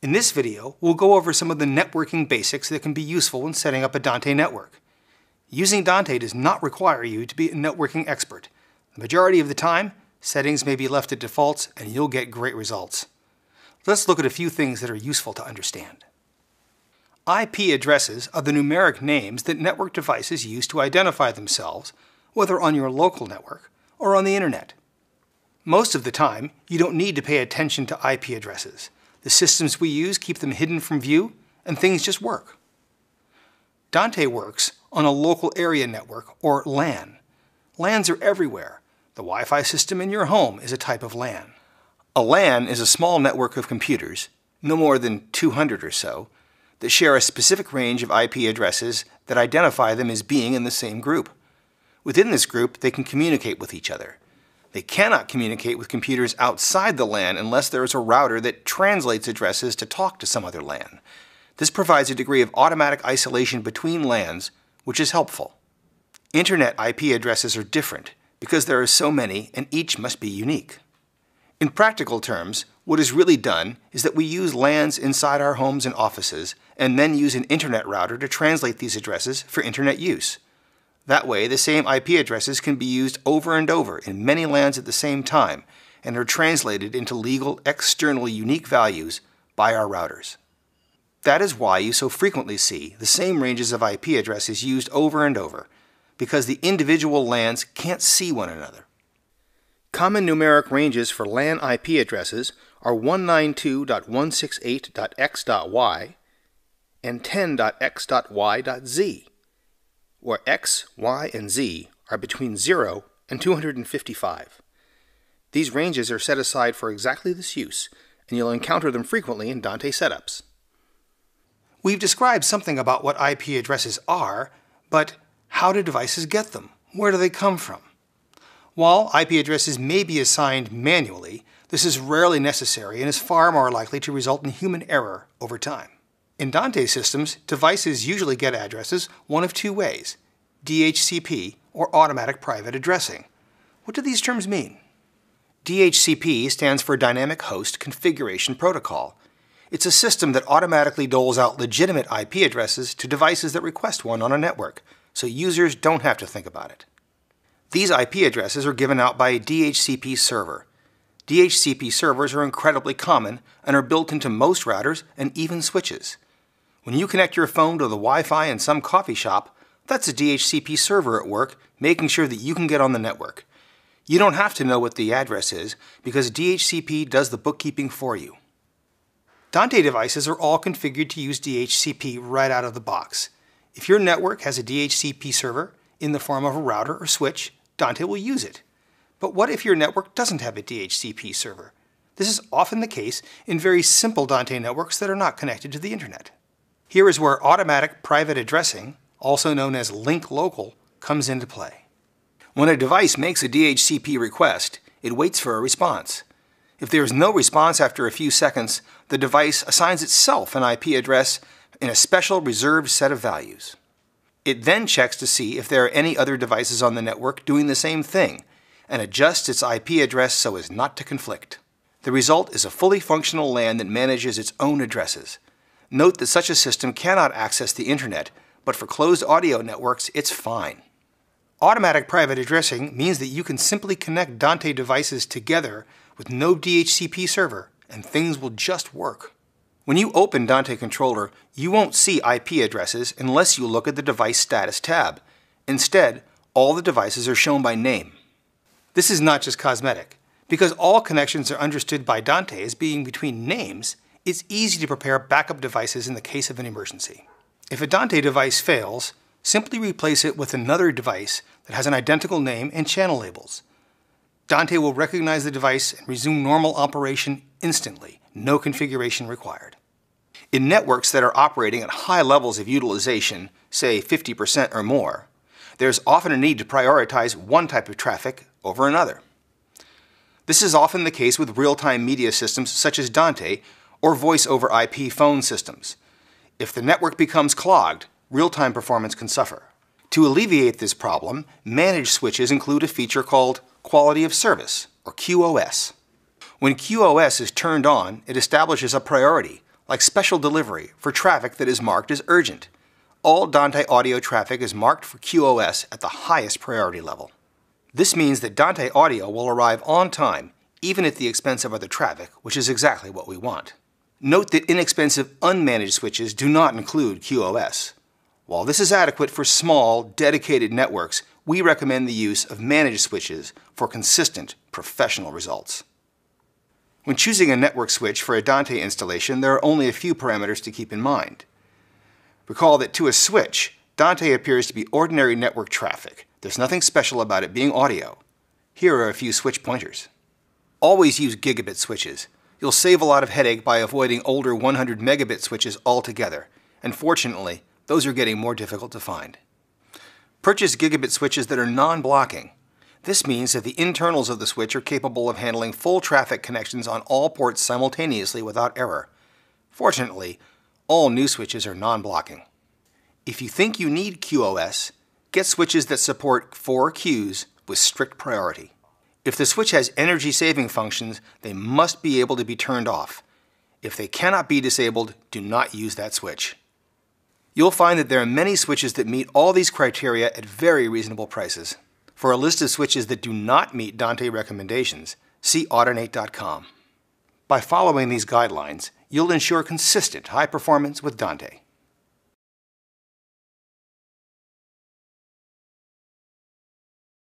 In this video, we'll go over some of the networking basics that can be useful when setting up a Dante network. Using Dante does not require you to be a networking expert. The majority of the time, settings may be left at defaults and you'll get great results. Let's look at a few things that are useful to understand. IP addresses are the numeric names that network devices use to identify themselves, whether on your local network or on the internet. Most of the time, you don't need to pay attention to IP addresses. The systems we use keep them hidden from view, and things just work. Dante works on a local area network, or LAN. LANs are everywhere. The Wi-Fi system in your home is a type of LAN. A LAN is a small network of computers, no more than 200 or so, that share a specific range of IP addresses that identify them as being in the same group. Within this group, they can communicate with each other. They cannot communicate with computers outside the LAN unless there is a router that translates addresses to talk to some other LAN. This provides a degree of automatic isolation between LANs, which is helpful. Internet IP addresses are different because there are so many and each must be unique. In practical terms, what is really done is that we use LANs inside our homes and offices and then use an internet router to translate these addresses for internet use. That way, the same IP addresses can be used over and over in many LANs at the same time and are translated into legal, external, unique values by our routers. That is why you so frequently see the same ranges of IP addresses used over and over, because the individual LANs can't see one another. Common numeric ranges for LAN IP addresses are 192.168.x.y and 10.x.y.z, where x, y, and z are between 0 and 255. These ranges are set aside for exactly this use, and you'll encounter them frequently in Dante setups. We've described something about what IP addresses are, but how do devices get them? Where do they come from? While IP addresses may be assigned manually, this is rarely necessary and is far more likely to result in human error over time. In Dante systems, devices usually get addresses one of two ways: DHCP or automatic private addressing. What do these terms mean? DHCP stands for Dynamic Host Configuration Protocol. It's a system that automatically doles out legitimate IP addresses to devices that request one on a network, so users don't have to think about it. These IP addresses are given out by a DHCP server. DHCP servers are incredibly common and are built into most routers and even switches. When you connect your phone to the Wi-Fi in some coffee shop, that's a DHCP server at work making sure that you can get on the network. You don't have to know what the address is because DHCP does the bookkeeping for you. Dante devices are all configured to use DHCP right out of the box. If your network has a DHCP server in the form of a router or switch, Dante will use it. But what if your network doesn't have a DHCP server? This is often the case in very simple Dante networks that are not connected to the internet. Here is where automatic private addressing, also known as link local, comes into play. When a device makes a DHCP request, it waits for a response. If there is no response after a few seconds, the device assigns itself an IP address in a special reserved set of values. It then checks to see if there are any other devices on the network doing the same thing, and adjusts its IP address so as not to conflict. The result is a fully functional LAN that manages its own addresses. Note that such a system cannot access the internet, but for closed audio networks, it's fine. Automatic private addressing means that you can simply connect Dante devices together with no DHCP server, and things will just work. When you open Dante Controller, you won't see IP addresses unless you look at the Device Status tab. Instead, all the devices are shown by name. This is not just cosmetic. Because all connections are understood by Dante as being between names, it's easy to prepare backup devices in the case of an emergency. If a Dante device fails, simply replace it with another device that has an identical name and channel labels. Dante will recognize the device and resume normal operation instantly, no configuration required. In networks that are operating at high levels of utilization, say 50% or more, there's often a need to prioritize one type of traffic over another. This is often the case with real-time media systems such as Dante or voice-over IP phone systems. If the network becomes clogged, real-time performance can suffer. To alleviate this problem, managed switches include a feature called Quality of Service, or QoS. When QoS is turned on, it establishes a priority, like special delivery for traffic that is marked as urgent. All Dante audio traffic is marked for QoS at the highest priority level. This means that Dante audio will arrive on time, even at the expense of other traffic, which is exactly what we want. Note that inexpensive unmanaged switches do not include QoS. While this is adequate for small, dedicated networks, we recommend the use of managed switches for consistent, professional results. When choosing a network switch for a Dante installation, there are only a few parameters to keep in mind. Recall that to a switch, Dante appears to be ordinary network traffic. There's nothing special about it being audio. Here are a few switch pointers. Always use gigabit switches. You'll save a lot of headache by avoiding older 100 megabit switches altogether, and fortunately, those are getting more difficult to find. Purchase gigabit switches that are non-blocking. This means that the internals of the switch are capable of handling full traffic connections on all ports simultaneously without error. Fortunately, all new switches are non-blocking. If you think you need QoS, get switches that support 4 queues with strict priority. If the switch has energy-saving functions, they must be able to be turned off. If they cannot be disabled, do not use that switch. You'll find that there are many switches that meet all these criteria at very reasonable prices. For a list of switches that do not meet Dante recommendations, see Audinate.com. By following these guidelines, you'll ensure consistent high performance with Dante.